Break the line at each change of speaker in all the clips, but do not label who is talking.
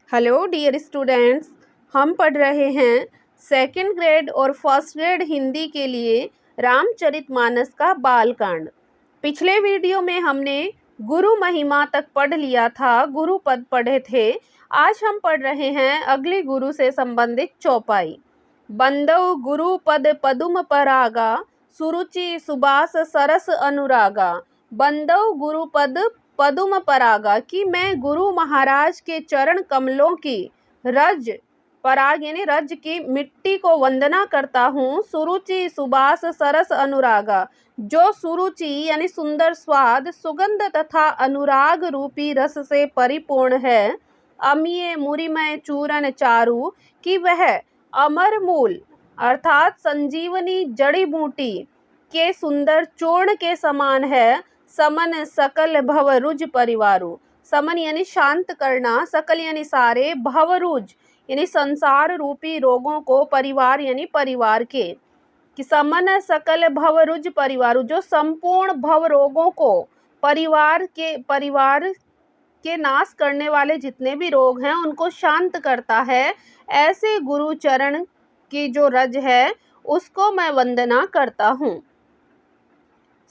Hello dear students, हम पढ़ रहे हैं सेकंड ग्रेड और फर्स्ट ग्रेड हिंदी के लिए रामचरितमानस का बालकांड। पिछले वीडियो में हमने गुरु महिमा तक पढ़ लिया था, गुरु पद पढ़े थे। आज हम पढ़ रहे हैं अगले गुरु से संबंधित चौपाई। बंदौ गुरु पद पदुम परागा, सुरुचि सुबास सरस अनुरागा। बंदौ गुरु पद पदुम परागा कि मैं गुरु महाराज के चरण कमलों की रज पराग यानी रज की मिट्टी को वंदना करता हूँ। सुरुचि सुबास सरस अनुरागा, जो सुरुचि यानी सुंदर स्वाद, सुगंध तथा अनुराग रूपी रस से परिपूर्ण है। अमीय मुरिमय चूरन चारु, कि वह अमर मूल अर्थात संजीवनी जड़ी बूटी के सुंदर चूर्ण के समान है। समन सकल भवरुज परिवारु, समन यानी शांत करना, सकल यानी सारे, भवरुज यानी संसार रूपी रोगों को, परिवार यानी परिवार के, कि समन सकल भवरुज परिवारु, जो संपूर्ण भव रोगों को, परिवार के नाश करने वाले जितने भी रोग हैं उनको शांत करता है। ऐसे गुरु चरण की जो रज है उसको मैं वंदना करता हूँ।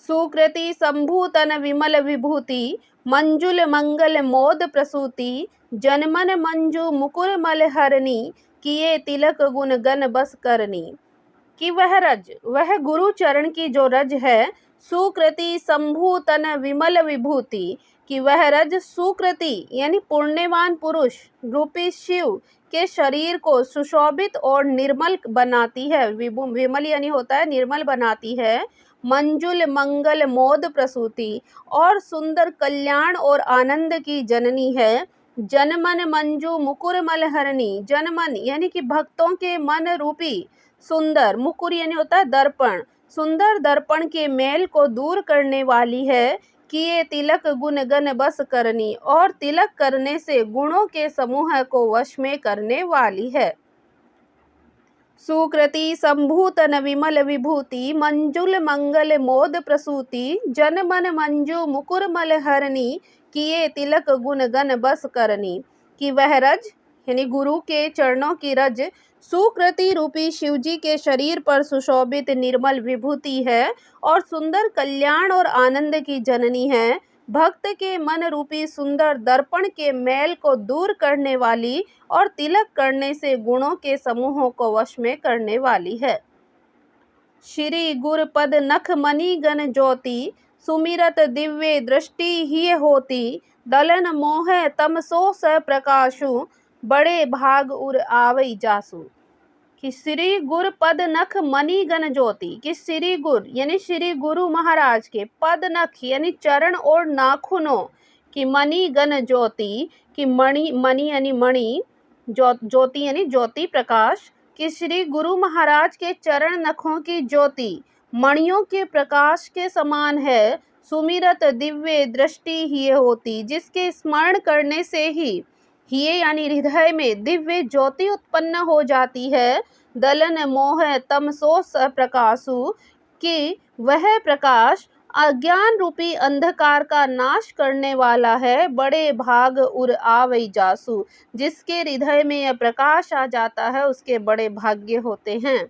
सुकृति संभूतन विमल विभूति, मंजुल मंगल मोद प्रसूति। जनमन मंजू मुकुर मल हरणी, किए तिलक गुण गण बस करनी। कि वह रज, वह गुरु चरण की जो रज है, सुकृति संभूतन विमल विभूति, कि वह रज सुकृति यानी पुण्यवान पुरुष रूपी शिव के शरीर को सुशोभित और निर्मल बनाती है। विमल यानी होता है निर्मल बनाती है। मंजुल मंगल मोद प्रसूति, और सुंदर कल्याण और आनंद की जननी है। जनमन मंजू मुकुर मलहरणी, जनमन यानी कि भक्तों के मन रूपी सुंदर, मुकुर यानी होता है दर्पण, सुंदर दर्पण के मेल को दूर करने वाली है। किए तिलक गुण गण बस करनी, और तिलक करने से गुणों के समूह को वश में करने वाली है। सुकृति संभूतन विमल विभूति, मंजुल मंगल मोद प्रसूति। जनमन मंजू मुकुर मल हरणी, किए तिलक गुण गण बस करनी। कि वह रज यानी गुरु के चरणों की रज सुकृति रूपी शिवजी के शरीर पर सुशोभित निर्मल विभूति है और सुंदर कल्याण और आनंद की जननी है। भक्त के मन रूपी सुंदर दर्पण के मैल को दूर करने वाली और तिलक करने से गुणों के समूहों को वश में करने वाली है। श्री गुर पद नख मणि गण ज्योति, सुमिरत दिव्य दृष्टि ही होती। दलन मोह तमसो स प्रकाशु, बड़े भाग उर आवई जासु। कि श्री गुर पद नख मणि गण ज्योति, कि श्री गुर यानी श्री गुरु महाराज के पद नख यानी चरण और नाखूनों की, मणि गण ज्योति की मणि यानी मणि, ज्योति यानी ज्योति प्रकाश, कि श्री गुरु महाराज के चरण नखों की ज्योति मणियों के प्रकाश के समान है। सुमिरत दिव्य दृष्टि ही होती, जिसके स्मरण करने से ही यानी हृदय में दिव्य ज्योति उत्पन्न हो जाती है। दलन मोह तमसो स प्रकाशु, कि वह प्रकाश अज्ञान रूपी अंधकार का नाश करने वाला है। बड़े भाग उर आवई जासु, जिसके हृदय में यह प्रकाश आ जाता है उसके बड़े भाग्य होते हैं।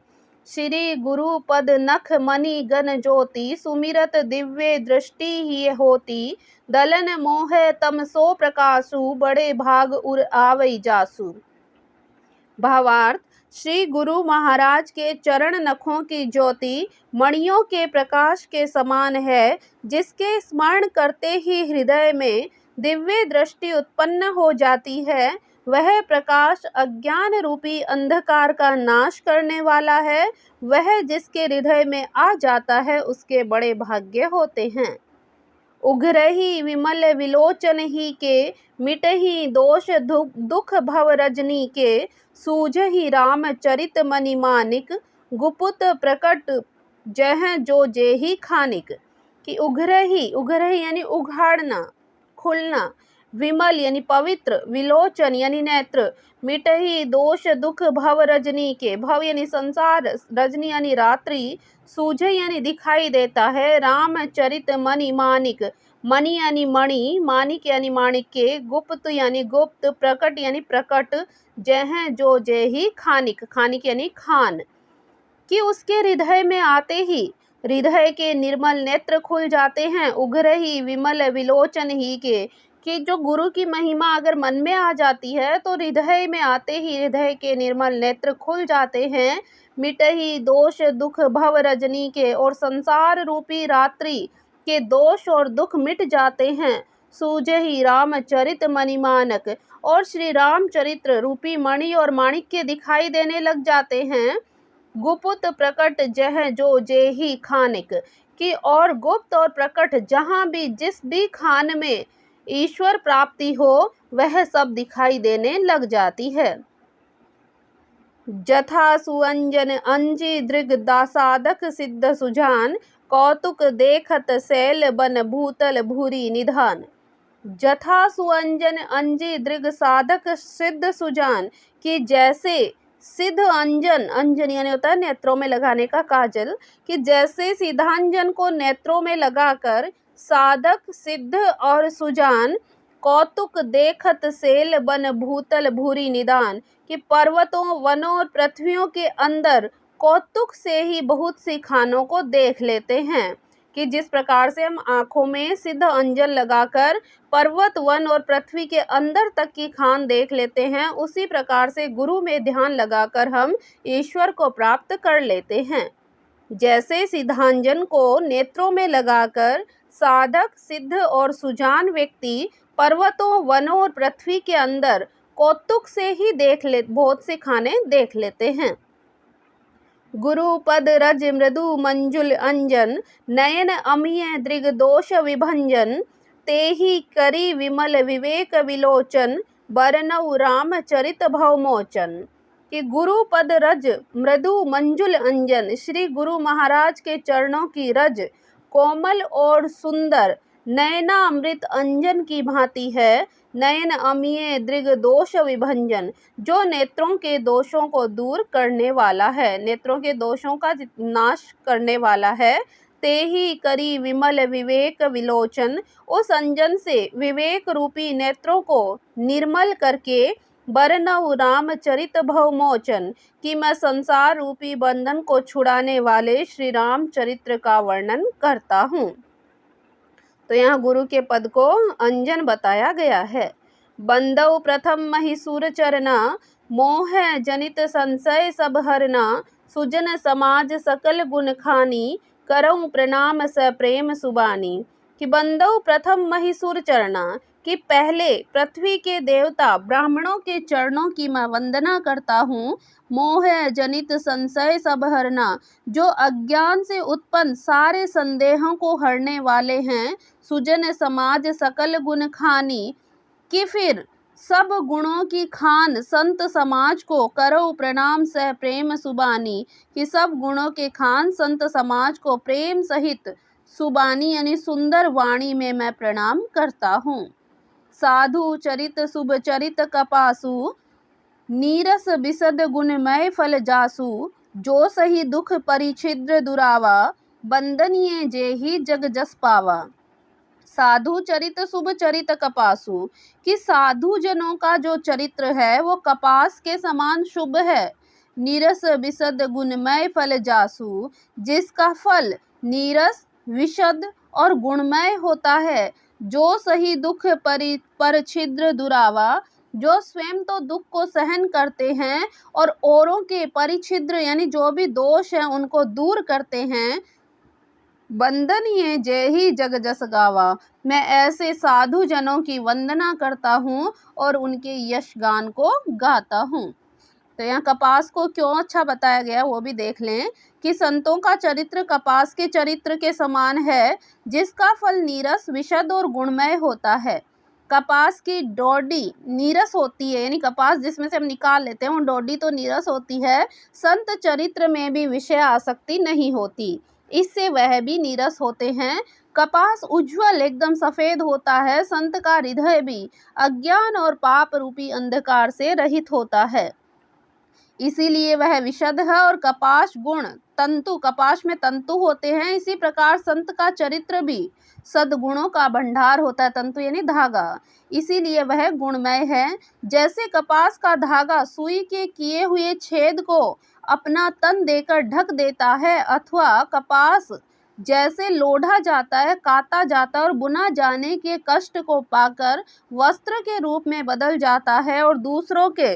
श्री गुरु पद नख मणि गण ज्योति, सुमिरत दिव्य दृष्टि ही होती। दलन मोह तमसो प्रकाशु, बड़े भाग उर आवई जासु। भावार्थ, श्री गुरु महाराज के चरण नखों की ज्योति मणियों के प्रकाश के समान है, जिसके स्मरण करते ही हृदय में दिव्य दृष्टि उत्पन्न हो जाती है। वह प्रकाश अज्ञान रूपी अंधकार का नाश करने वाला है। वह जिसके हृदय में आ जाता है उसके बड़े भाग्य होते हैं। उघरहि विमल विलोचन ही के, मिटहि दोष दुख भव रजनी के। सूझहि राम चरित मनि मानिक, गुपुत प्रकट जह जो जेहि खानिक। कि उघरहि यानी उघाड़ना, खुलना, विमल यानी पवित्र, विलोचन यानी नेत्र, मिटहि दोष दुख भव रजनी के, भव यानी संसार, रजनी यानी रात्रि, सूझे यानी दिखाई देता है। राम चरित मनि मानिक, मणि यानी मणि, माणिक यानी माणिक्य, गुप्त यानी गुप्त, प्रकट यानी प्रकट, जह जो जेहि खानिक, खानिक यानी खान, कि उसके हृदय में आते ही हृदय के निर्मल नेत्र खुल जाते हैं। उग्र ही विमल विलोचन ही के, कि जो गुरु की महिमा अगर मन में आ जाती है तो हृदय में आते ही हृदय के निर्मल नेत्र खुल जाते हैं। मिटही दोष दुख भव रजनी के, और संसार रूपी रात्रि के दोष और दुख मिट जाते हैं। सूझहि रामचरित मणिमानक, और श्री रामचरित्र रूपी मणि और माणिक्य दिखाई देने लग जाते हैं। गुप्त प्रकट जह जो जेहि खानिक, कि और गुप्त और प्रकट जहाँ भी जिस भी खान में ईश्वर प्राप्ति हो वह सब दिखाई देने लग जाती है। जथा सुअंजन अंजी दृग दासादक सिद्ध सुजान, कौतुक देखत शैल बन भूतल भूरी निधान। जथा सुअंजन अंजी दृग साधक सिद्ध सुजान, कि जैसे सिद्ध अंजन, अंजन यानी होता है नेत्रों में लगाने का काजल, कि जैसे सिद्धांजन को नेत्रों में लगाकर साधक सिद्ध और सुजान कौतुक देखत सेल बन भूतल भूरी निदान, कि पर्वतों वनों और पृथ्वियों के अंदर कौतुक से ही बहुत सी खानों को देख लेते हैं। कि जिस प्रकार से हम आँखों में सिद्ध अंजन लगाकर पर्वत वन और पृथ्वी के अंदर तक की खान देख लेते हैं, उसी प्रकार से गुरु में ध्यान लगाकर हम ईश्वर को प्राप्त कर लेते हैं। जैसे सिद्धांजन को नेत्रों में लगाकर साधक सिद्ध और सुजान व्यक्ति पर्वतों वनों और पृथ्वी के अंदर कौतुक से ही बहुत से खाने देख लेते हैं। गुरु पद रज मृदु मंजुल अंजन, नयन अमीय दृग दोष विभंजन, तेहि करी विमल विवेक विलोचन, बरनऊ राम चरित भवमोचन। कि गुरु पद रज मृदु मंजुल अंजन, श्री गुरु महाराज के चरणों की रज कोमल और सुंदर नयनामृत अंजन की भांति है। नयन अमीय दृग दोष विभंजन, जो नेत्रों के दोषों को दूर करने वाला है, नेत्रों के दोषों का नाश करने वाला है। तेहि करी विमल विवेक विलोचन, उस अंजन से विवेक रूपी नेत्रों को निर्मल करके बरनऊ रामचरित भवमोचन, कि मैं संसार रूपी बंधन को छुड़ाने वाले श्री राम चरित्र का वर्णन करता हूँ। तो यहाँ गुरु के पद को अंजन बताया गया है। बंदौ प्रथम महिसूर चरना, मोह जनित संशय सब हरना, सुजन समाज सकल गुण खानी, करऊं प्रणाम स प्रेम सुबानी। कि बंदौ प्रथम महिसूर चरना, कि पहले पृथ्वी के देवता ब्राह्मणों के चरणों की मैं वंदना करता हूँ। मोह जनित संशय सब हरना, जो अज्ञान से उत्पन्न सारे संदेहों को हरने वाले हैं। सुजन समाज सकल गुण खानी, कि फिर सब गुणों की खान संत समाज को करो प्रणाम सह प्रेम सुबानी, कि सब गुणों के खान संत समाज को प्रेम सहित सुबानी यानी सुंदर वाणी में मैं प्रणाम करता हूँ। साधु चरित शुभ चरित कपासु, नीरस बिसद गुणमय फल जासु, जो सही दुख परिछिद्र दुरावा, बंदनीय जेहि जग जस पावा। साधु चरित शुभ चरित कपासु, कि साधु जनों का जो चरित्र है वो कपास के समान शुभ है। नीरस विशद गुणमय फल जासु, जिसका फल नीरस विशद और गुणमय होता है। जो सही दुख परिछिद्र दुरावा, जो स्वयं तो दुख को सहन करते हैं और औरों के परिछिद्र यानी जो भी दोष हैं उनको दूर करते हैं। वंदनीय जय ही जग जस गावा, मैं ऐसे साधु जनों की वंदना करता हूँ और उनके यश गान को गाता हूँ। तो यहाँ कपास को क्यों अच्छा बताया गया वो भी देख लें कि संतों का चरित्र कपास के चरित्र के समान है, जिसका फल नीरस विशद और गुणमय होता है। कपास की डोडी नीरस होती है, यानी कपास जिसमें से हम निकाल लेते हैं वो डोडी तो नीरस होती है। संत चरित्र में भी विषय आसक्ति नहीं होती, इससे वह भी नीरस होते हैं। कपास उज्जवल एकदम सफेद होता है। संत का हृदय भी अज्ञान और पाप रूपी अंधकार से रहित होता है। इसीलिए वह विशद है। और कपाश गुण तंतु, कपाश में तंतु होते हैं, इसी प्रकार संत का चरित्र भी सद्गुणों का भंडार होता है। तंतु यानी धागा, इसीलिए वह गुणमय है। जैसे कपास का धागा सुई के किए हुए छेद को अपना तन देकर ढक देता है, अथवा कपास जैसे लोढ़ा जाता है, काता जाता है और बुना जाने के कष्ट को पाकर वस्त्र के रूप में बदल जाता है और दूसरों के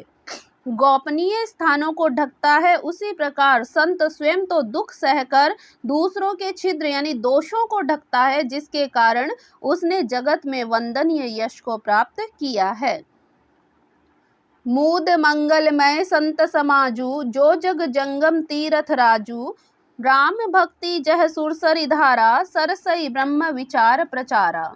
गोपनीय स्थानों को ढकता है, उसी प्रकार संत स्वयं तो दुख सहकर दूसरों के छिद्र यानी दोषों को ढकता है, जिसके कारण उसने जगत में वंदनीय यश को प्राप्त किया है। मूद मंगलमय संत समाजू, जो जग जंगम तीरथ राजू। राम भक्ति जह सुरसरी धारा, सरसई ब्रह्म विचार प्रचारा।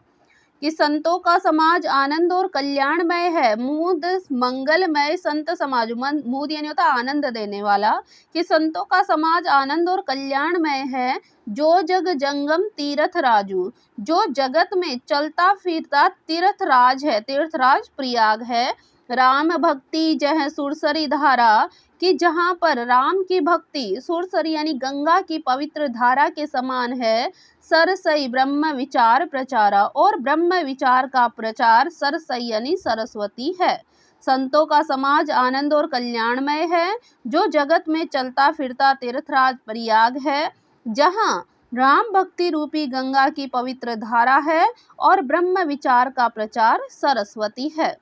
कि संतों का समाज आनंद और कल्याणमय है। मूद मंगलमय संत समाज, मूद यानी होता आनंद देने वाला। कि संतों का समाज आनंद और कल्याणमय है। जो जग जंगम तीर्थ राजू, जो जगत में चलता फिरता तीर्थ राज है, तीर्थराज प्रयाग है। राम भक्ति जह सुरसरी धारा, कि जहाँ पर राम की भक्ति सुरसरी यानी गंगा की पवित्र धारा के समान है। सरसई ब्रह्म विचार प्रचारा, और ब्रह्म विचार का प्रचार सरसई यानी सरस्वती है। संतों का समाज आनंद और कल्याणमय है। जो जगत में चलता फिरता तीर्थराज प्रयाग है, जहाँ राम भक्ति रूपी गंगा की पवित्र धारा है और ब्रह्म विचार का प्रचार सरस्वती है।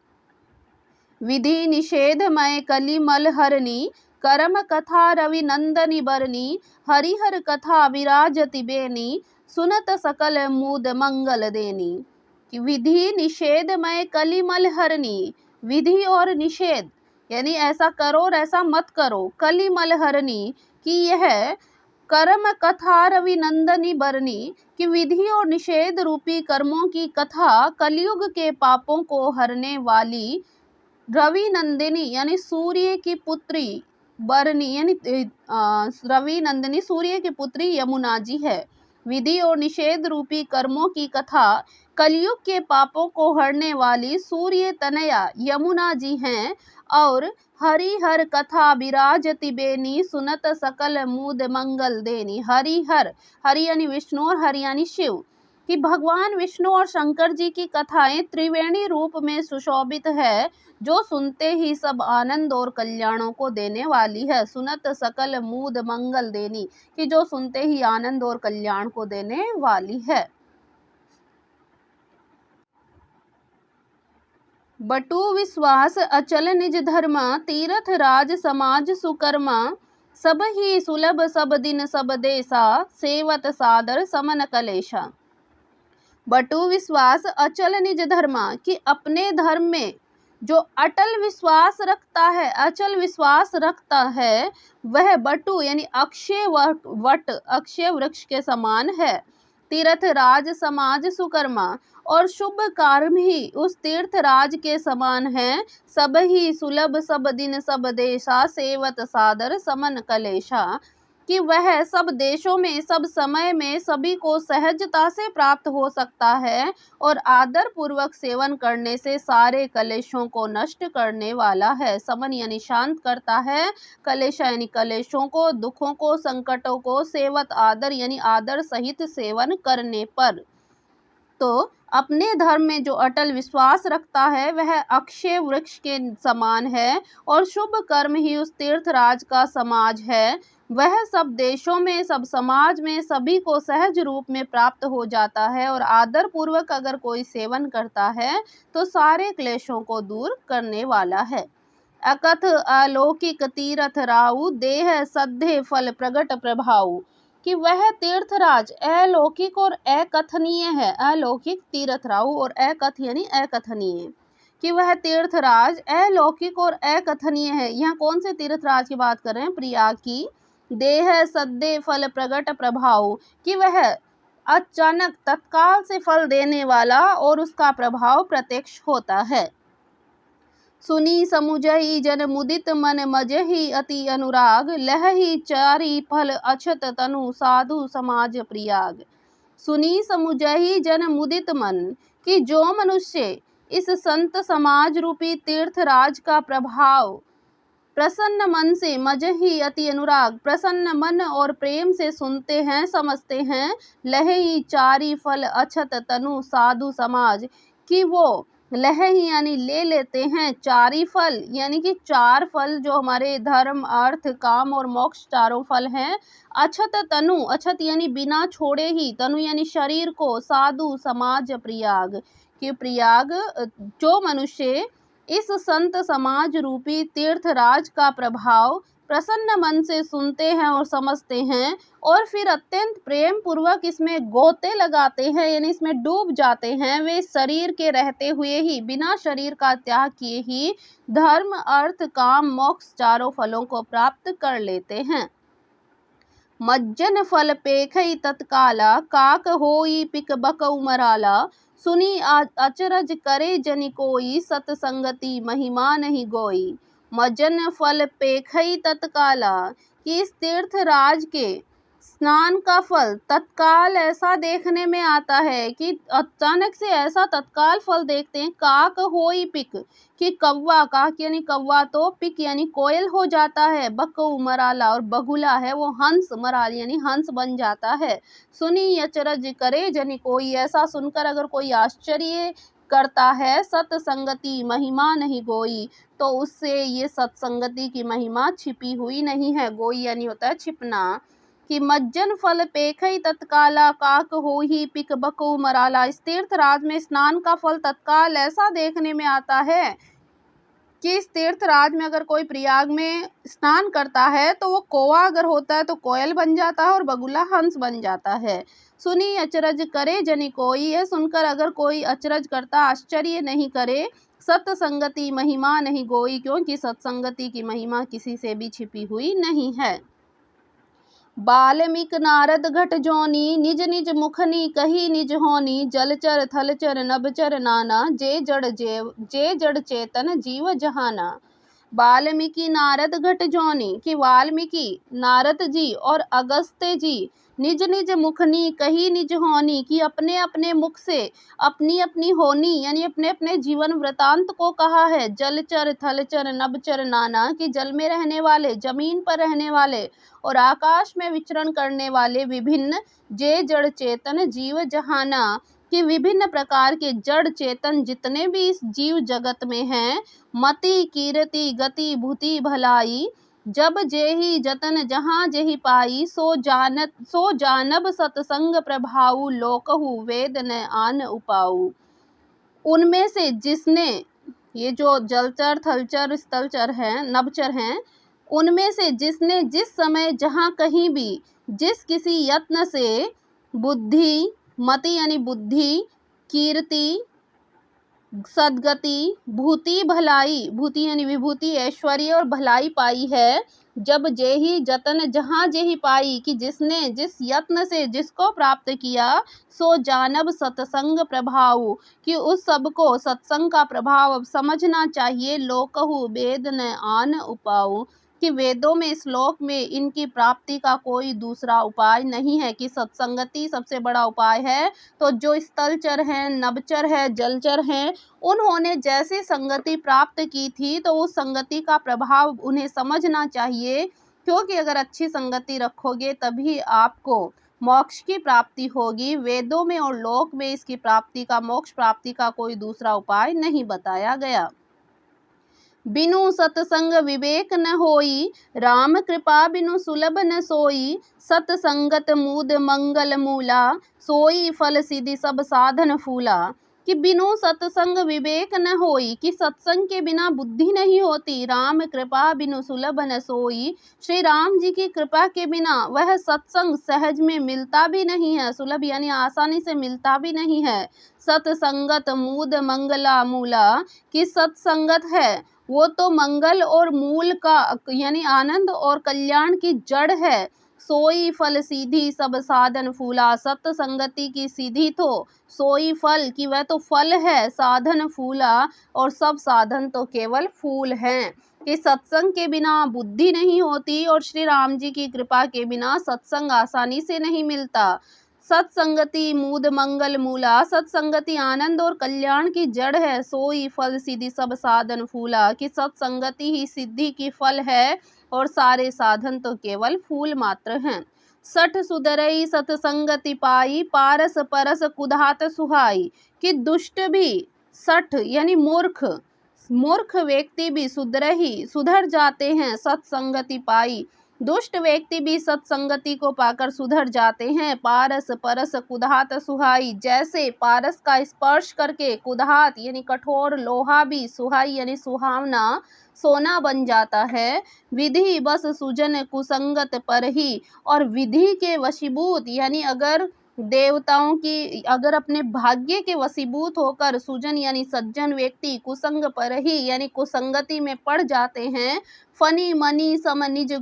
विधि निषेधमय कलिमल हरणी, कर्म कथा रवि नंदनी बरनी। हरिहर कथा विराजति बेनी, सुनत सकल मूद मंगल देनी। कि विधि निषेधमय कलिमल हरणी, विधि और निषेध यानी ऐसा करो और ऐसा मत करो। कलिमल हरणी, कि यह कर्म कथा रवि नंदनी बरनी, कि विधि और निषेध रूपी कर्मों की कथा कलयुग के पापों को हरने वाली रवि नंदिनी यानी सूर्य की पुत्री, बरनी यानी रवि नंदिनी सूर्य की पुत्री यमुना जी है। विधि और निषेध रूपी कर्मों की कथा कलयुग के पापों को हरने वाली सूर्य तनया यमुना जी हैं। और हरिहर कथा विराजति बेनी, सुनत सकल मूद मंगल देनी। हरिहर, हरि यानी विष्णु और हरि यानी शिव, कि भगवान विष्णु और शंकर जी की कथाएं त्रिवेणी रूप में सुशोभित है, जो सुनते ही सब आनंद और कल्याणों को देने वाली है। सुनत सकल मूद मंगल देनी, कि जो सुनते ही आनंद और कल्याण को देने वाली है। बटु विश्वास अचल निज धर्म, तीरथ राज समाज सुकर्मा। सब ही सुलभ सब दिन सब देशा, सेवत सादर समन कलेशा। बटु विश्वास अचल निज धर्मा, कि अपने धर्म में जो अटल विश्वास रखता है, अचल विश्वास रखता है, वह बटु यानी अक्षय वट, अक्षय वृक्ष के समान है। तीर्थ राज समाज सुकर्मा, और शुभ कर्म ही उस तीर्थ राज के समान है। सब ही सुलभ सब दिन सब देशा, सेवत सादर समन कलेशा। कि वह सब देशों में सब समय में सभी को सहजता से प्राप्त हो सकता है और आदर पूर्वक सेवन करने से सारे कलेशों को नष्ट करने वाला है। समन यानी शांत करता है, कलेश यानी कलेशों को, दुखों को, संकटों को, सेवत आदर यानी आदर सहित सेवन करने पर। तो अपने धर्म में जो अटल विश्वास रखता है वह अक्षय वृक्ष के समान है और शुभ कर्म ही उस तीर्थराज का समाज है। वह सब देशों में, सब समाज में सभी को सहज रूप में प्राप्त हो जाता है और आदर पूर्वक अगर कोई सेवन करता है तो सारे क्लेशों को दूर करने वाला है। अकथ अलौकिक तीरथ राउ, देह सद्धे फल प्रगट प्रभाऊ। कि वह तीर्थराज अलौकिक और अकथनीय है। अलौकिक तीर्थराउ और अकथ यानी अकथनीय। कि वह तीर्थराज अलौकिक और अकथनीय है। यहाँ कौन से तीर्थराज की बात कर रहे हैं? प्रयाग की। देह सद्दे फल प्रगट प्रभाव, कि वह अचानक तत्काल से फल देने वाला और उसका प्रभाव प्रत्यक्ष होता है। सुनी समुझहि जन मुदित मन मजहि अति अनुराग, लहहि चारि फल अछत तनु साधु समाज प्रयाग। सुनी समुझहि जन मुदित मन, कि जो मनुष्य इस संत समाज रूपी तीर्थराज का प्रभाव प्रसन्न मन से मजहि अति अनुराग, प्रसन्न मन और प्रेम से सुनते हैं समझते हैं। लहई चारी फल अछत तनु साधु समाज, कि वो लहई यानी ले लेते हैं, चारी फल यानी कि चार फल जो हमारे धर्म अर्थ काम और मोक्ष चारों फल हैं। अछत तनु, अछत यानी बिना छोड़े ही, तनु यानी शरीर को, साधु समाज प्रयाग, कि प्रयाग जो मनुष्य इस संत समाज रूपी तीर्थराज का प्रभाव प्रसन्न मन से सुनते हैं और समझते हैं और फिर अत्यंत प्रेम पूर्वक इसमें गोते लगाते हैं यानी इसमें डूब जाते हैं, वे शरीर के रहते हुए ही, बिना शरीर का त्याग किए ही धर्म अर्थ काम मोक्ष चारों फलों को प्राप्त कर लेते हैं। मज्जन फल पेखई तत्काला, काक होई पिक बकऊ मराला, सुनी अचरज करे जनि कोई, सतसंगति महिमा नहीं गोई। मज्जन फल पेखई तत्काला, कि इस तीर्थराज के स्नान का फल तत्काल ऐसा देखने में आता है कि अचानक से ऐसा तत्काल फल देखते हैं। काक होई पिक, कि कौवा, काक यानी कौवा, तो पिक यानी कोयल हो जाता है। बकऊ मराला, और बगुला है वो हंस, मराल यानी हंस बन जाता है। सुनी अचरज करे जनि कोई, ऐसा सुनकर अगर कोई आश्चर्य करता है, सतसंगति महिमा नहीं गोई, तो उससे ये सत्संगति की महिमा छिपी हुई नहीं है। गोई यानी होता है छिपना। कि मज्जन फल पेखई तत्काला, काक होही पिक बकऊ मराला, इस तीर्थराज में स्नान का फल तत्काल ऐसा देखने में आता है कि इस तीर्थराज में अगर कोई प्रयाग में स्नान करता है तो वो कौवा अगर होता है तो कोयल बन जाता है और बगुला हंस बन जाता है। सुनी अचरज करे जनि कोई, यह सुनकर अगर कोई अचरज करता, आश्चर्य नहीं करे। सत्संगति महिमा नहीं गोई, क्योंकि सत्संगति की महिमा किसी से भी छिपी हुई नहीं है। बाल्मीक नारद घट जोनी, निज निज मुखनी कही निज होनी, जलचर थलचर नभचर नाना, जे जड़ चेतन जीव जहाना। वाल्मीकि नारद घट जोनी, कि वाल्मीकि नारद जी और अगस्त्य जी निज निज मुखनी कही निज होनी, कि अपने अपने मुख से अपनी अपनी होनी यानी अपने अपने जीवन वृतांत को कहा है। जलचर थलचर नभचर नाना, कि जल में रहने वाले, जमीन पर रहने वाले और आकाश में विचरण करने वाले विभिन्न, जे जड़ चेतन जीव जहाना, कि विभिन्न प्रकार के जड़ चेतन जितने भी इस जीव जगत में हैं। मति कीरति गति भूति भलाई, जब जेहि जतन जहाँ जेहि पाई, सो जानब सतसंग प्रभाऊ, लोकहु वेद न आन उपाऊ। उनमें से जिसने, ये जो जलचर थलचर स्थलचर हैं नभचर हैं, उनमें से जिसने जिस समय जहाँ कहीं भी जिस किसी यत्न से बुद्धि, मति यानी बुद्धि, कीर्ति सद्गति, भूति भलाई, भूति यानी विभूति ऐश्वर्य और भलाई पाई है। जब जेहि जतन जहाँ जेहि पाई, कि जिसने जिस यत्न से जिसको प्राप्त किया, सो जानब सत्संग प्रभाव, कि उस सब को सत्संग का प्रभाव अब समझना चाहिए। लोकहु वेद न आन उपाऊ, कि वेदों में श्लोक में इनकी प्राप्ति का कोई दूसरा उपाय नहीं है, कि सत्संगति सबसे बड़ा उपाय है। तो जो स्थलचर हैं, नभचर है, जलचर हैं, उन्होंने जैसे संगति प्राप्त की थी तो उस संगति का प्रभाव उन्हें समझना चाहिए, क्योंकि अगर अच्छी संगति रखोगे तभी आपको मोक्ष की प्राप्ति होगी। वेदों में और लोक में इसकी प्राप्ति का, मोक्ष प्राप्ति का कोई दूसरा उपाय नहीं बताया गया। बिनु सतसंग विवेक न होई, राम कृपा बिनु सुलभ न सोई, सतसंगत मूद मंगल मूला, सोई फल सिद्धि सब साधन फूला। कि बिनु सत्संग विवेक न होई, कि सत्संग के बिना बुद्धि नहीं होती। राम कृपा बिनु सुलभ न सोई, श्री राम जी की कृपा के बिना वह सत्संग सहज में मिलता भी नहीं है, सुलभ यानी आसानी से मिलता भी नहीं है। सत्संगत मूद मंगला मूला, कि सत्संगत है वो तो मंगल और मूल का यानी आनंद और कल्याण की जड़ है। सोई फल सीधी सब साधन फूला, सत्य संगति की सीधी तो सोई फल, कि वह तो फल है, साधन फूला और सब साधन तो केवल फूल हैं। कि सत्संग के बिना बुद्धि नहीं होती और श्री राम जी की कृपा के बिना सत्संग आसानी से नहीं मिलता। सत्संगति मूद मंगल मूला, सत्संगति आनंद और कल्याण की जड़ है, सोई फल सिद्धि सब साधन फूला। कि सत्संगति ही सिद्धि की फल है और सारे साधन तो केवल फूल मात्र हैं। सठ सुधरई सत्संगति पाई, पारस परस कुधात सुहाई। कि दुष्ट भी, सठ यानी मूर्ख, मूर्ख व्यक्ति भी सुधर जाते हैं सत्संगति पाई। दुष्ट व्यक्ति भी सत्संगति को पाकर सुधर जाते हैं। पारस परस कुधात सुहाई, जैसे पारस का स्पर्श करके कुधात यानी कठोर लोहा भी, सुहाई यानी सुहावना सोना बन जाता है। विधि बस सुजन कुसंगत पर ही, और विधि के वशीभूत यानी अगर देवताओं की, अगर अपने भाग्य के वशीभूत होकर सुजन यानी सज्जन व्यक्ति कुसंग पर ही यानी कुसंगति में पड़ जाते हैं। फनी मनी सम निज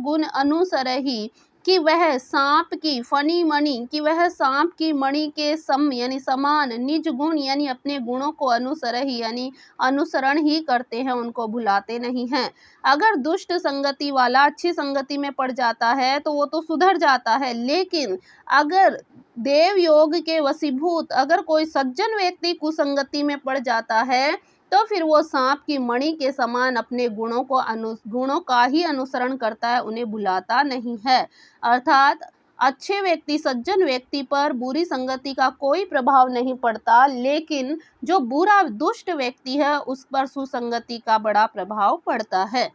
गुण अनुसर ही, कि वह सांप की, फनी मणि कि वह सांप की मणि के सम यानी समान, निज गुण यानी अपने गुणों को अनुसर ही यानी अनुसरण ही करते हैं, उनको भुलाते नहीं हैं। अगर दुष्ट संगति वाला अच्छी संगति में पड़ जाता है तो वो तो सुधर जाता है, लेकिन अगर देव योग के वशीभूत अगर कोई सज्जन व्यक्ति कुसंगति में पड़ जाता है तो फिर वो सांप की मणि के समान अपने गुणों का ही अनुसरण करता है, उन्हें भुलाता नहीं है। अर्थात अच्छे व्यक्ति, सज्जन व्यक्ति पर बुरी संगति का कोई प्रभाव नहीं पड़ता, लेकिन जो बुरा दुष्ट व्यक्ति है उस पर सुसंगति का बड़ा प्रभाव पड़ता है।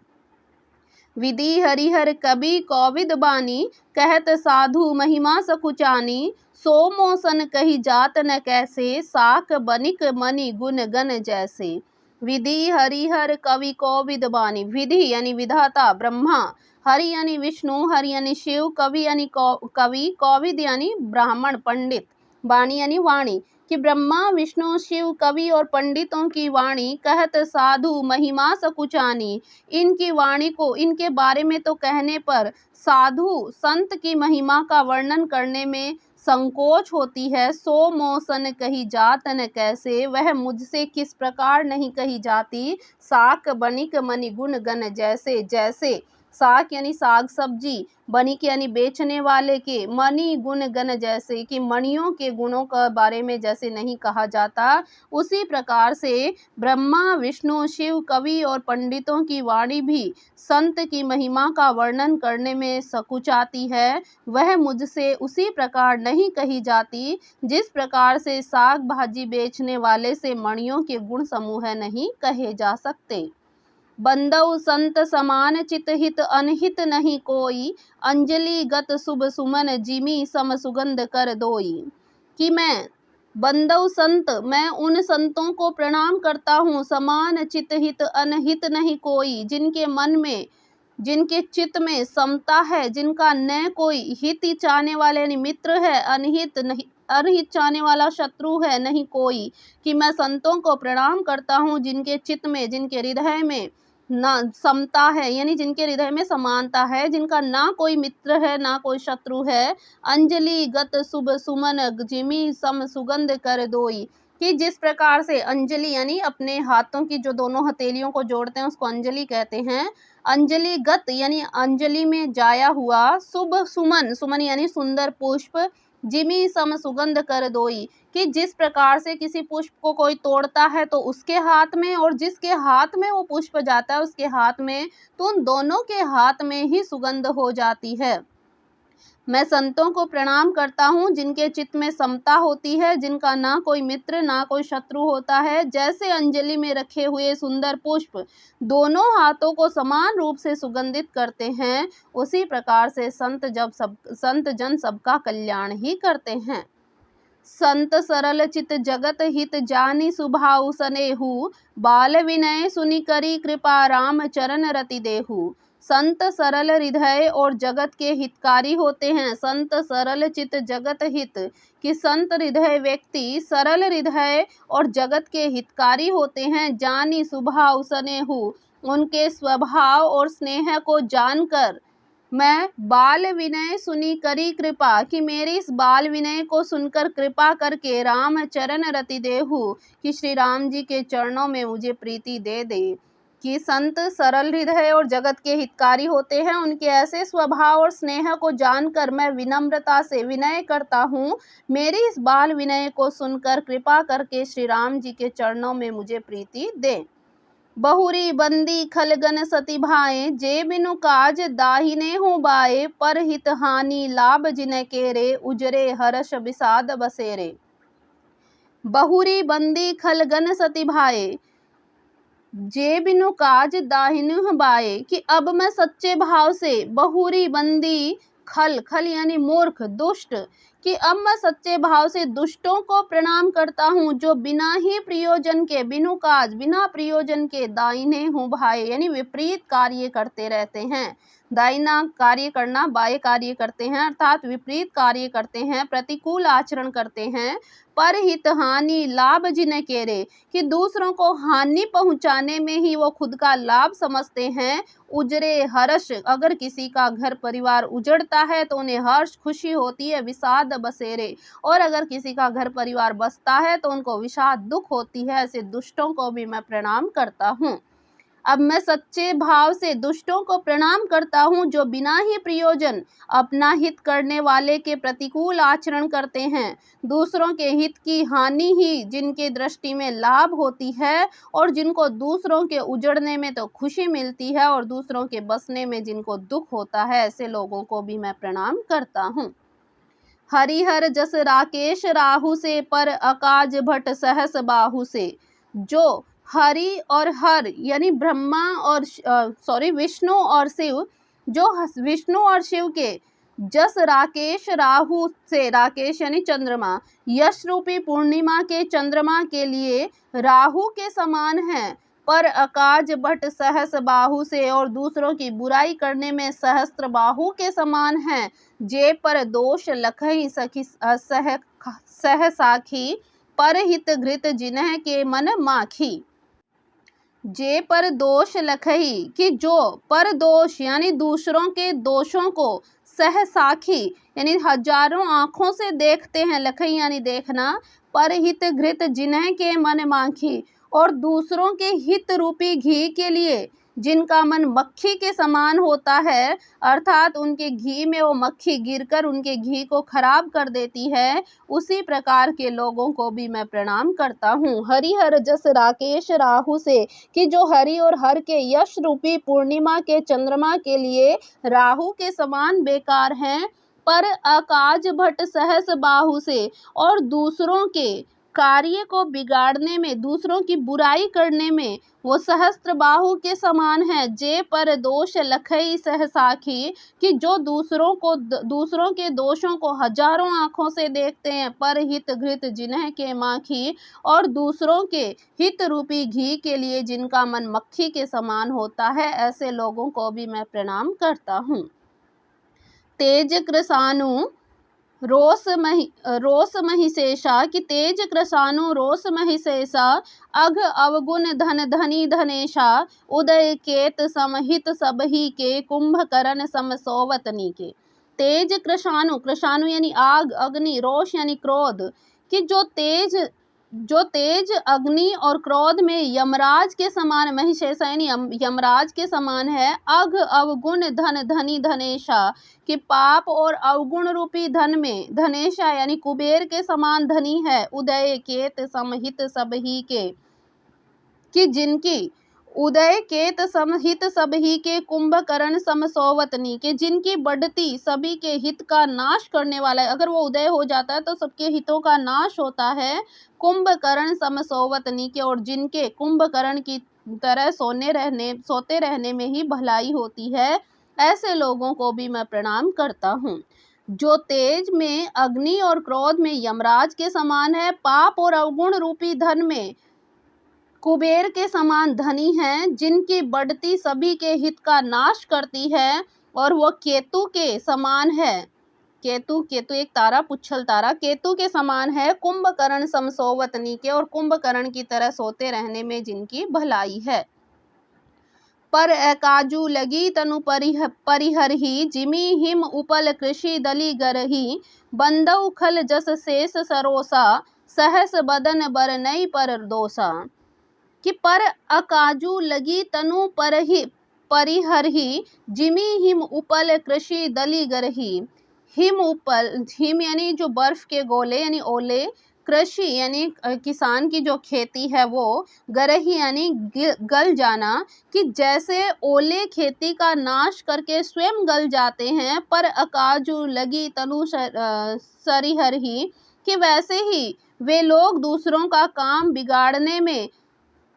विधि हरिहर कवि कौविद बानी, कहत साधु महिमा सकुचानी। सो मोसन कही जात न कैसे, साक बनिक मनि गुण गण जैसे। विधि हरिहर कवि कौविद बानी, विधि यानी विधाता ब्रह्मा, हरि यानी विष्णु, हरि यानी शिव, कवि यानी कवि, कौविद यानी ब्राह्मण पंडित, बानी यानी वाणी। कि ब्रह्मा विष्णु शिव कवि और पंडितों की वाणी, कहत साधु महिमा सकुचानी, इनकी वाणी को, इनके बारे में तो कहने पर साधु संत की महिमा का वर्णन करने में संकोच होती है। सो मोसन कही जात न कैसे, वह मुझसे किस प्रकार नहीं कही जाती। साक बनिक मनि गुण गण जैसे, जैसे साक यानी साग सब्जी, बनिक यानी बेचने वाले के, मणि गुण गण जैसे कि मणियों के गुणों के बारे में जैसे नहीं कहा जाता, उसी प्रकार से ब्रह्मा विष्णु शिव कवि और पंडितों की वाणी भी संत की महिमा का वर्णन करने में सकुचाती है। वह मुझसे उसी प्रकार नहीं कही जाती जिस प्रकार से साग भाजी बेचने वाले से मणियों के गुण समूह नहीं कहे जा सकते। बंदौ संत समान चित हित अनहित नहीं कोई, अंजलि गत शुभ सुमन जिमी सम सुगंध कर दोई। कि मैं बंदौ संत, मैं उन संतों को प्रणाम करता हूँ, समान चित हित अनहित नहीं कोई, जिनके मन में, जिनके चित्त में समता है, जिनका न कोई हित चाहने वाले यानी मित्र है, अनहित नहीं, अनहित चाहने वाला शत्रु है नहीं कोई। कि मैं संतों को प्रणाम करता हूँ जिनके चित्त में, जिनके हृदय में ना समता है यानी जिनके हृदय में समानता है, जिनका ना कोई मित्र है ना कोई शत्रु है। अंजलि गत शुभ सुमन जिमी सम सुगंध कर दोई, कि जिस प्रकार से अंजलि यानी अपने हाथों की जो दोनों हथेलियों को जोड़ते हैं उसको अंजलि कहते हैं। अंजलि गत यानी अंजलि में जाया हुआ, शुभ सुमन, सुमन यानी सुंदर पुष्प, जिमी सम सुगंध कर दोई, कि जिस प्रकार से किसी पुष्प को कोई तोड़ता है तो उसके हाथ में, और जिसके हाथ में वो पुष्प जाता है उसके हाथ में, तो उन दोनों के हाथ में ही सुगंध हो जाती है। मैं संतों को प्रणाम करता हूँ जिनके चित्त में समता होती है, जिनका ना कोई मित्र ना कोई शत्रु होता है। जैसे अंजलि में रखे हुए सुंदर पुष्प दोनों हाथों को समान रूप से सुगंधित करते हैं, उसी प्रकार से संत जन सबका कल्याण ही करते हैं। संत सरल चित जगत हित जानी सुभाउ सनेहु, बाल विनय सुनि करी कृपा राम चरण रति देहु। संत सरल हृदय और जगत के हितकारी होते हैं। संत सरल चित जगत हित, कि संत हृदय व्यक्ति सरल हृदय और जगत के हितकारी होते हैं। जानी स्वभाव स्नेहु, उनके स्वभाव और स्नेह को जानकर मैं बाल विनय सुनी करी कृपा, कि मेरी इस बाल विनय को सुनकर कृपा करके राम चरण रति देहु, कि श्री राम जी के चरणों में मुझे प्रीति दे दे। कि संत सरल हृदय और जगत के हितकारी होते हैं। उनके ऐसे स्वभाव और स्नेह को जानकर मैं विनम्रता से विनय करता हूँ। मेरी इस बाल विनय को सुनकर कृपा करके श्री राम जी के चरणों में मुझे प्रीति दें। बहुरी बंदी खलगन सती भाए, जे बिनु काज दाहिने हो बाए, पर हित हानि लाभ जिन केरे, उजरे हर्ष विषाद बसेरे। बहुरी बंदी खलगन सती भाए, जे बिनु काज दाहिने बाए, कि अब मैं सच्चे भाव से बहुरी बंदी खल खल यानी मूर्ख दुष्ट, कि अब मैं सच्चे भाव से दुष्टों को प्रणाम करता हूँ, जो बिना ही प्रयोजन के बिनु काज बिना प्रयोजन के दाहिने हूँ भाए यानी विपरीत कार्य करते रहते हैं। दाहिना कार्य करना, बाएं कार्य करते हैं अर्थात विपरीत कार्य करते हैं, प्रतिकूल आचरण करते हैं। पर हित हानि लाभ जिन केरे, कि दूसरों को हानि पहुंचाने में ही वो खुद का लाभ समझते हैं। उजरे हर्ष, अगर किसी का घर परिवार उजड़ता है तो उन्हें हर्ष खुशी होती है। विषाद बसेरे, और अगर किसी का घर परिवार बसता है तो उनको विषाद दुख होती है। ऐसे दुष्टों को भी मैं प्रणाम करता हूँ। अब मैं सच्चे भाव से दुष्टों को प्रणाम करता हूँ, जो बिना ही प्रयोजन अपना हित करने वाले के प्रतिकूल आचरण करते हैं। दूसरों के हित की हानि ही जिनके दृष्टि में लाभ होती है, और जिनको दूसरों के उजड़ने में तो खुशी मिलती है और दूसरों के बसने में जिनको दुख होता है, ऐसे लोगों को भी मैं प्रणाम करता हूँ। हरिहर जस राकेश राहु से, पर अकाज भट्ट सहस बाहु से। जो हरि और हर यानी ब्रह्मा और विष्णु और शिव, जो विष्णु और शिव के जस राकेश राहु से, राकेश यानी चंद्रमा, यश रूपी पूर्णिमा के चंद्रमा के लिए राहु के समान है, पर अकाज भट्ट सहस बाहु से, और दूसरों की बुराई करने में सहस्त्र बाहु के समान है। जे पर दोष लखई सखी सह साखी, पर हित घृत जिन्ह के मन माखी। जे पर दोष लखई, कि जो पर दोष यानी दूसरों के दोषों को सह साखी यानी हजारों आंखों से देखते हैं, लखई यानी देखना, पर हित घृत जिन्ह के मन माखी, और दूसरों के हित रूपी घी के लिए जिनका मन मक्खी के समान होता है, अर्थात उनके घी में वो मक्खी गिरकर उनके घी को खराब कर देती है, उसी प्रकार के लोगों को भी मैं प्रणाम करता हूँ। हरिहर जस राकेश राहु से, कि जो हरि और हर के यश रूपी पूर्णिमा के चंद्रमा के लिए राहु के समान बेकार हैं, पर अकाज भट्ट सहस बाहु से, और दूसरों के कार्य को बिगाड़ने में, दूसरों की बुराई करने में वो सहस्त्र बाहु के समान है। जे पर दोष लखई सहसाखी, कि जो दूसरों के दोषों को हजारों आंखों से देखते हैं, पर हित घृत जिन्ह के माखी, और दूसरों के हित रूपी घी के लिए जिनका मन मक्खी के समान होता है, ऐसे लोगों को भी मैं प्रणाम करता हूँ। तेज कृसानु रोष महिषेषा, कि तेज कृसानु रोष महिषेषा, अघ अवगुण धन धनी धनेशा, उदय केत समहित सबही के, कुंभकर्ण सम सोवतनी के। तेज कृसानु, कृसानु यानी आग, अग्नि, रोष यानी क्रोध, कि जो तेज अग्नि और क्रोध में यमराज के समान, महिषेष यानी यमराज के समान है। अघ अवगुण धन धनी धनेशा, कि पाप और अवगुण रूपी धन में धनेशा यानी कुबेर के समान धनी है। उदय केत समहित सबही के, कि जिनकी उदय केत समहित सबही के, कुंभकर्ण सम सोवतनी के, जिनकी बढ़ती सभी के हित का नाश करने वाला है। अगर वो उदय हो जाता है तो सबके हितों का नाश होता है। कुंभकर्ण सम सोवतनी के, और जिनके कुंभकर्ण की तरह सोते रहने में ही भलाई होती है, ऐसे लोगों को भी मैं प्रणाम करता हूँ। जो तेज में, अग्नि और क्रोध में यमराज के समान है, पाप और अवगुण रूपी धन में कुबेर के समान धनी हैं, जिनकी बढ़ती सभी के हित का नाश करती है, और वह केतु के समान है। केतु एक तारा, पुच्छल तारा, केतु के समान है। कुंभकर्ण सम सोवतनी के, और कुंभकर्ण की तरह सोते रहने में जिनकी भलाई है। पर काजू लगी तनु परिहरही, जिमी हिम उपल कृषि दली गरही, बंदौ खल जस शेष सरोसा, सहस बदन बर नई पर दोसा। कि पर अकाजू लगी तनु परिहरही जिमी हिम उपल कृषि दली गरही। हिम उपल, हिम यानी जो बर्फ के गोले यानी ओले, कृषि यानी किसान की जो खेती है वो, गरही यानी गल जाना, कि जैसे ओले खेती का नाश करके स्वयं गल जाते हैं, पर अकाजू लगी तनु सरिहर ही, कि वैसे ही वे लोग दूसरों का काम बिगाड़ने में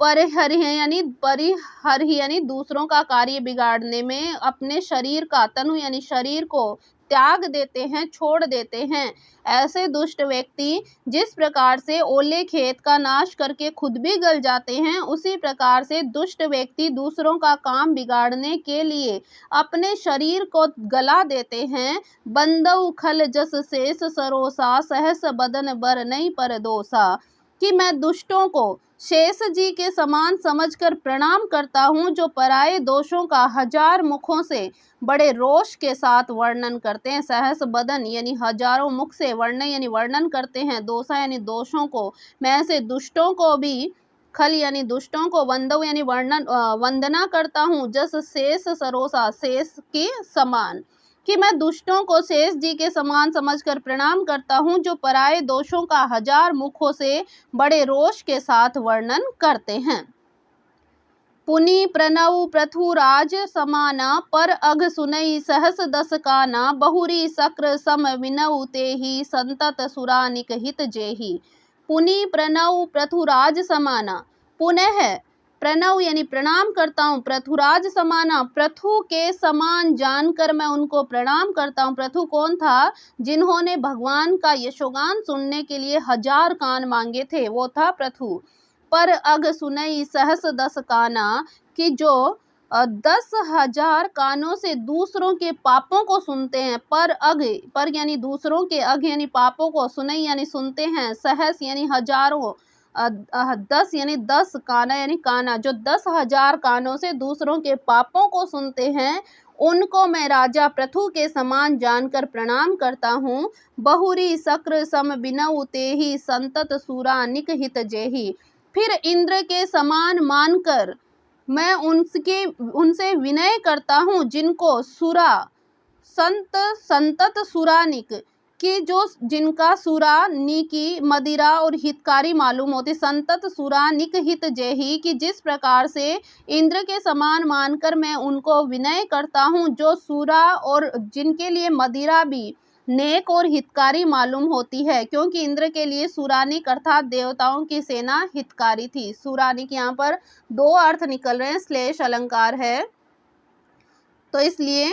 परिहर यानी दूसरों का कार्य बिगाड़ने में अपने शरीर का, तनु यानी शरीर को त्याग देते हैं, छोड़ देते हैं। ऐसे दुष्ट व्यक्ति जिस प्रकार से ओले खेत का नाश करके खुद भी गल जाते हैं, उसी प्रकार से दुष्ट व्यक्ति दूसरों का काम बिगाड़ने के लिए अपने शरीर को गला देते हैं। बंदऊ खल जस शेष सरोसा सहस बदन बर नहीं पर दोसा, कि मैं दुष्टों को शेष जी के समान समझकर प्रणाम करता हूँ, जो पराये दोषों का हजार मुखों से बड़े रोष के साथ वर्णन करते हैं। सहस बदन यानी हजारों मुख से वर्णन करते हैं, दोषा यानी दोषों को। मैं ऐसे दुष्टों को भी, खल यानी दुष्टों को, वंदव यानी वंदना करता हूँ, जस शेष सरोसा शेष के समान, कि मैं दुष्टों को शेष जी के समान समझकर प्रणाम करता हूँ, जो पराये दोषों का हजार मुखों से बड़े रोष के साथ वर्णन करते हैं। पुनि प्रणव पृथुराज समाना, पर अघ सुनई सहस दस काना, बहुरी सक्र सम विनऊ तेहि संतत सुरानिक हित जेहि। पुनि प्रणव पृथुराज समाना, पुनः प्रणव यानी प्रणाम करता हूँ, पृथुराज समाना, पृथु के समान जानकर मैं उनको प्रणाम करता हूँ। पृथु कौन था? जिन्होंने भगवान का यशोगान सुनने के लिए 1000 कान मांगे थे, वो था पृथु। पर अघ सुनई सहस दस काना, कि जो 10,000 कानों से दूसरों के पापों को सुनते हैं। पर यानी दूसरों के, अघ यानी पापों को, सुनई यानी सुनते हैं, सहस यानी हजारों, 10 यानी 10, काना यानी काना, जो 10,000 कानों से दूसरों के पापों को सुनते हैं, उनको मैं राजा पृथु के समान जानकर प्रणाम करता हूँ। बहुरी सक्र सम बिनऊ तेहि संतत सूरा निक हित जेहि। फिर इंद्र के समान मानकर मैं उनसे विनय करता हूँ, जिनको संतत सुरानिक, कि जो जिनका सुरा नीकी मदिरा और हितकारी मालूम होती, संतत सुरा निक हित जेहि, कि जिस प्रकार से इंद्र के समान मानकर मैं उनको विनय करता हूँ, जो सुरा और जिनके लिए मदिरा भी नेक और हितकारी मालूम होती है, क्योंकि इंद्र के लिए सुरानिक अर्थात देवताओं की सेना हितकारी थी। सुरानिक यहाँ पर 2 अर्थ निकल रहे हैं, श्लेष अलंकार है, तो इसलिए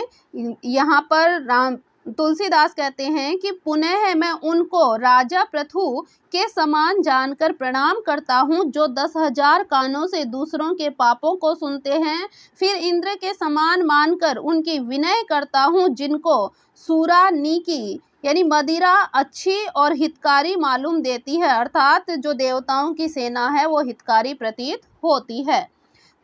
यहाँ पर तुलसीदास कहते हैं कि पुनः मैं उनको राजा पृथु के समान जानकर प्रणाम करता हूँ, जो 10,000 कानों से दूसरों के पापों को सुनते हैं। फिर इंद्र के समान मानकर उनकी विनय करता हूँ, जिनको सूरा नीकी यानी मदिरा अच्छी और हितकारी मालूम देती है, अर्थात जो देवताओं की सेना है वो हितकारी प्रतीत होती है।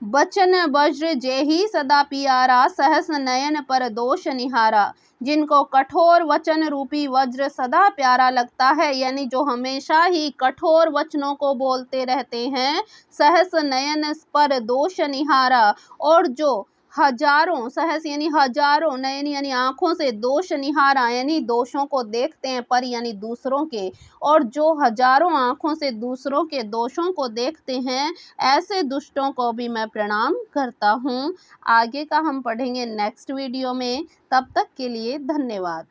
बचन वज्र जेहि सदा पियारा, सहस नयन पर दोष निहारा, जिनको कठोर वचन रूपी वज्र सदा प्यारा लगता है, यानी जो हमेशा ही कठोर वचनों को बोलते रहते हैं। सहस नयन पर दोष निहारा, और जो हजारों, सहस यानी हजारों, नयन यानी आंखों से, दोष निहारा यानी दोषों को देखते हैं, पर यानी दूसरों के, और जो हजारों आंखों से दूसरों के दोषों को देखते हैं, ऐसे दुष्टों को भी मैं प्रणाम करता हूँ। आगे का हम पढ़ेंगे नेक्स्ट वीडियो में। तब तक के लिए धन्यवाद।